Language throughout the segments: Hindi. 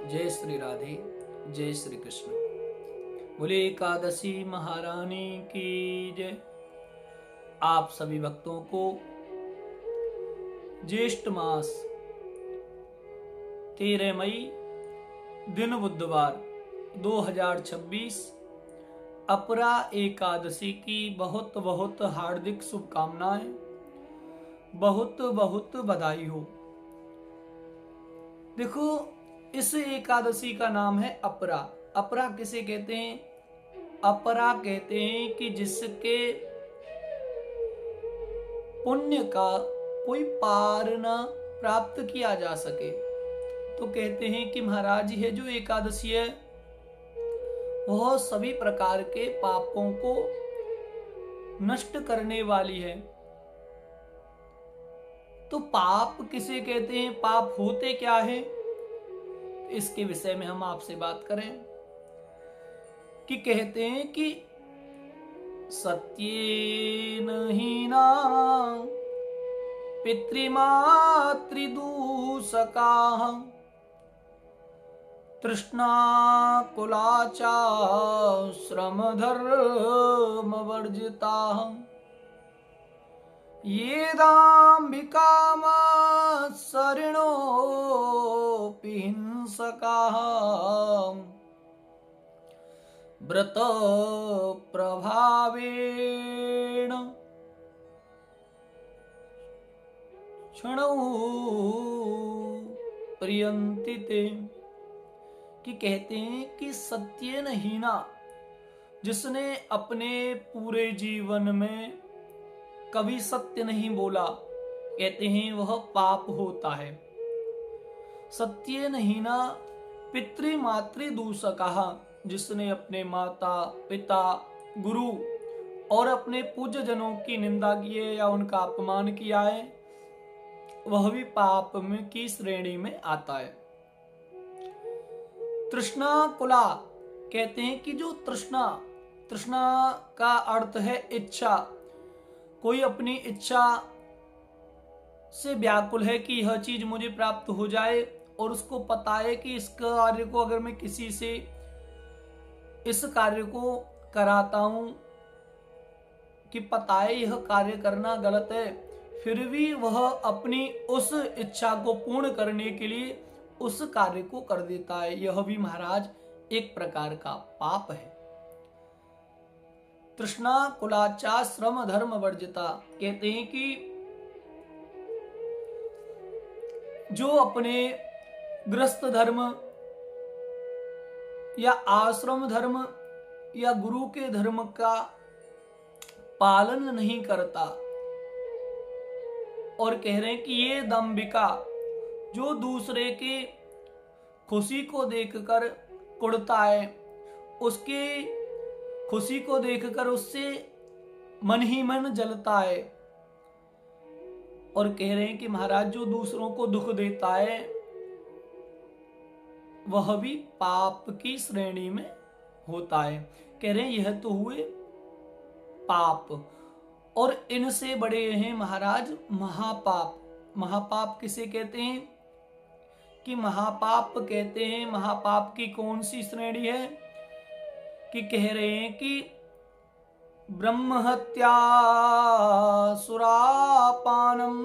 जय श्री राधे, जय श्री कृष्ण। बोले एकादशी महारानी की जय। आप सभी भक्तों को ज्येष्ठ मास 13 मई दिन बुधवार 2026 अपरा एकादशी की बहुत बहुत हार्दिक शुभकामनाएं, बहुत बहुत बधाई हो। देखो, इस एकादशी का नाम है अपरा। अपरा किसे कहते हैं? अपरा कहते हैं कि जिसके पुण्य का कोई पार न प्राप्त किया जा सके। तो कहते हैं कि महाराज यह जो एकादशी है वह सभी प्रकार के पापों को नष्ट करने वाली है। तो पाप किसे कहते हैं, पाप होते क्या है, इसके विषय में हम आपसे बात करें कि कहते हैं कि सत्येन हीना पितृमातृदूषकाः तृष्णाकुलाचा श्रमधर्मवर्जिताः येदाम्बिकामात्सरिणोऽपि हिंसकाः व्रत प्रभावेण क्षणौ प्रियन्ति ते। कि कहते हैं कि सत्येन हीना, जिसने अपने पूरे जीवन में कभी सत्य नहीं बोला, कहते हैं वह पाप होता है। सत्येन हीना पितृमातृदूषकाः, जिसने अपने माता पिता गुरु और अपने पूज्य जनों की निंदा की है या उनका अपमान किया है, वह भी पाप में की श्रेणी में आता है। तृष्णा कुला, कहते हैं कि जो तृष्णा का अर्थ है इच्छा। कोई अपनी इच्छा से व्याकुल है कि यह चीज मुझे प्राप्त हो जाए, और उसको पता है कि इस कार्य को अगर मैं किसी से इस कार्य को कराता हूं कि पता है यह कार्य करना गलत है, फिर भी वह अपनी उस इच्छा को पूर्ण करने के लिए उस कार्य को कर देता है। यह भी महाराज एक प्रकार का पाप है। तृष्णा कुलाचा श्रम धर्म वर्जिता, कहते हैं कि जो अपने गृहस्थ धर्म या आश्रम धर्म या गुरु के धर्म का पालन नहीं करता, और कह रहे हैं कि ये दंभिका, जो दूसरे के खुशी को देखकर कुढ़ता है, उसकी खुशी को देखकर उससे मन ही मन जलता है, और कह रहे हैं कि महाराज जो दूसरों को दुख देता है वह भी पाप की श्रेणी में होता है। कह रहे हैं यह तो हुए पाप, और इनसे बड़े हैं महाराज महापाप। महापाप किसे कहते हैं? कि महापाप कहते हैं, महापाप की कौन सी श्रेणी है? कि कह रहे हैं कि ब्रह्म हत्या सुरापानम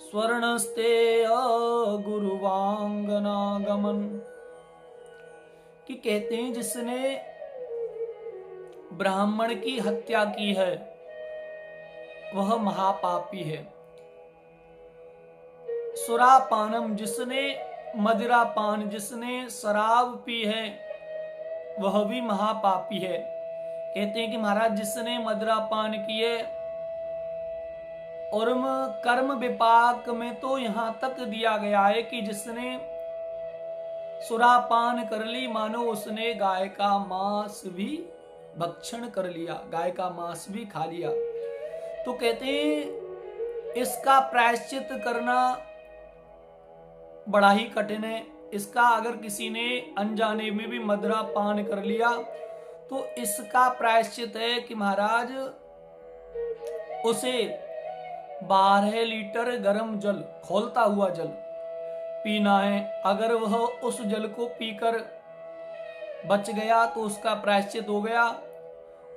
स्वर्णस्ते गुरुवांगनागमन। कि कहते हैं जिसने ब्राह्मण की हत्या की है वह महापापी है। सुरापानम, जिसने मदिरापान, जिसने शराब पी है वह भी महापापी है। कहते हैं कि महाराज जिसने मदिरापान किए, और कर्म विपाक में तो यहां तक दिया गया है कि जिसने सुरापान कर ली मानो उसने गाय का मांस भी भक्षण कर लिया, गाय का मांस भी खा लिया। तो कहते हैं इसका प्रायश्चित करना बड़ा ही कठिन है। इसका अगर किसी ने अनजाने में भी मदिरा पान कर लिया तो इसका प्रायश्चित है कि महाराज उसे 12 लीटर गर्म जल, खौलता हुआ जल पीना है। अगर वह उस जल को पीकर बच गया तो उसका प्रायश्चित हो गया,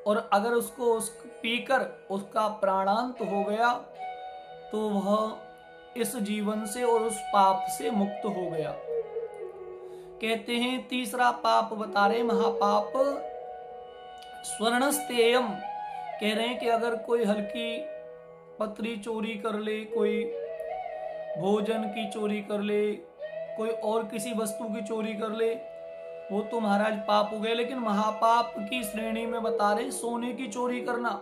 और अगर उसको पीकर उसका प्राणांत हो गया तो वह इस जीवन से और उस पाप से मुक्त हो गया। कहते हैं तीसरा पाप बता रहे महापाप स्वर्णस्तेयम। कह रहे हैं कि अगर कोई हल्की पत्री चोरी कर ले, कोई भोजन की चोरी कर ले, कोई और किसी वस्तु की चोरी कर ले, वो तो महाराज पाप हो गए। लेकिन महापाप की श्रेणी में बता रहे सोने की चोरी करना।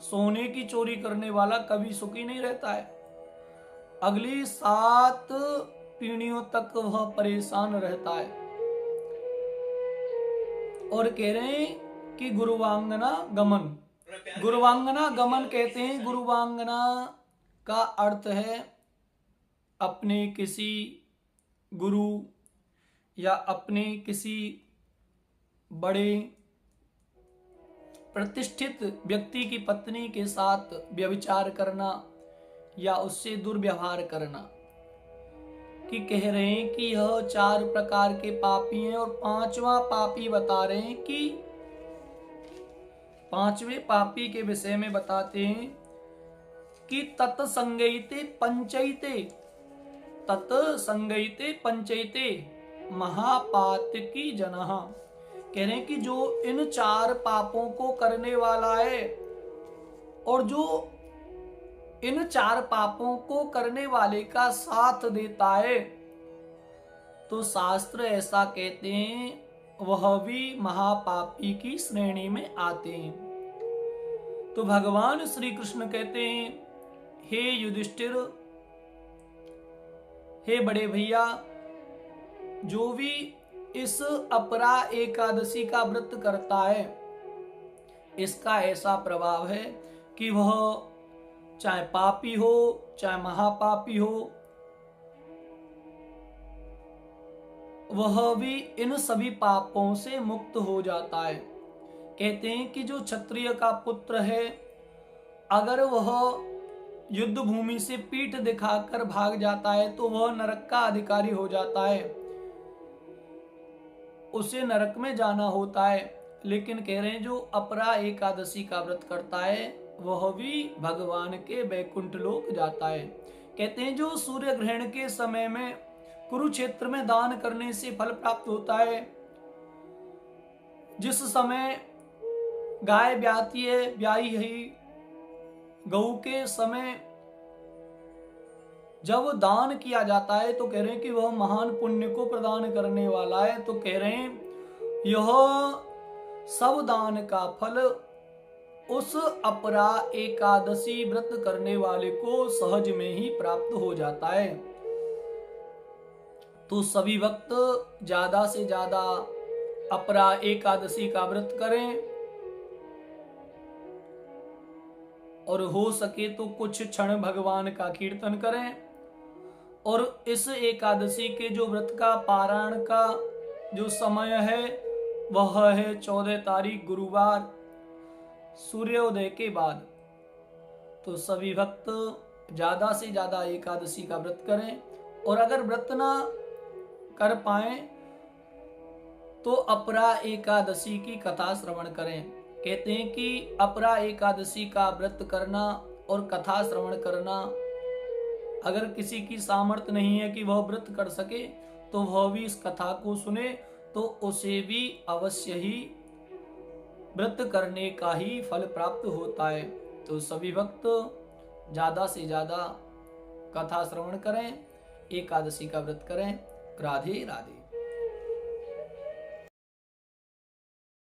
सोने की चोरी करने वाला कभी सुखी नहीं रहता है, अगली 7 पीढ़ियों तक वह परेशान रहता है। और कह रहे हैं कि गुरुवांगना गमन। गुरुवांगना गमन कहते हैं, गुरुवांगना का अर्थ है अपने किसी गुरु या अपने किसी बड़े प्रतिष्ठित व्यक्ति की पत्नी के साथ व्यभिचार करना या उससे दुर्व्यवहार करना। कि कह रहे हैं कि यह 4 प्रकार के पापी हैं, और 5वां पापी बता रहे हैं कि 5वें पापी के विषय में बताते हैं कि तत्संगयिते पंचयिते, तत्संगयिते पंचयिते महापातकी जनः। कह रहे हैं कि जो इन 4 पापों को करने वाला है और जो इन 4 पापों को करने वाले का साथ देता है, तो शास्त्र ऐसा कहते हैं वह भी महापापी की श्रेणी में आते हैं। तो भगवान श्री कृष्ण कहते हैं, हे युधिष्ठिर, हे बड़े भैया, जो भी इस अपरा एकादशी का व्रत करता है, इसका ऐसा प्रभाव है कि वह चाहे पापी हो चाहे महापापी हो, वह भी इन सभी पापों से मुक्त हो जाता है। कहते हैं कि जो क्षत्रिय का पुत्र है, अगर वह युद्ध भूमि से पीठ दिखाकर भाग जाता है तो वह नरक का अधिकारी हो जाता है, उसे नरक में जाना होता है। लेकिन कह रहे हैं जो अपरा एकादशी का व्रत करता है वह भी भगवान के वैकुंठ लोक जाता है। कहते हैं जो सूर्य ग्रहण के समय में कुरुक्षेत्र में दान करने से फल प्राप्त होता है, जिस समय गाय ब्याती है, ब्याई है, गऊ के समय जब दान किया जाता है तो कह रहे हैं कि वह महान पुण्य को प्रदान करने वाला है। तो कह रहे हैं यह सब दान का फल उस अपरा एकादशी व्रत करने वाले को सहज में ही प्राप्त हो जाता है। तो सभी भक्त ज्यादा से ज्यादा अपरा एकादशी का व्रत करें, और हो सके तो कुछ क्षण भगवान का कीर्तन करें। और इस एकादशी के जो व्रत का पारायण का जो समय है वह है 14 तारीख गुरुवार सूर्योदय के बाद। तो सभी भक्त ज्यादा से ज्यादा एकादशी का व्रत करें, और अगर व्रत ना कर पाए तो अपरा एकादशी की कथा श्रवण करें। कहते हैं कि अपरा एकादशी का व्रत करना और कथा श्रवण करना, अगर किसी की सामर्थ्य नहीं है कि वह व्रत कर सके तो वह भी इस कथा को सुने, तो उसे भी अवश्य ही व्रत करने का ही फल प्राप्त होता है। तो सभी भक्त ज्यादा से ज्यादा कथा श्रवण करें, एकादशी का व्रत करें। राधे राधे।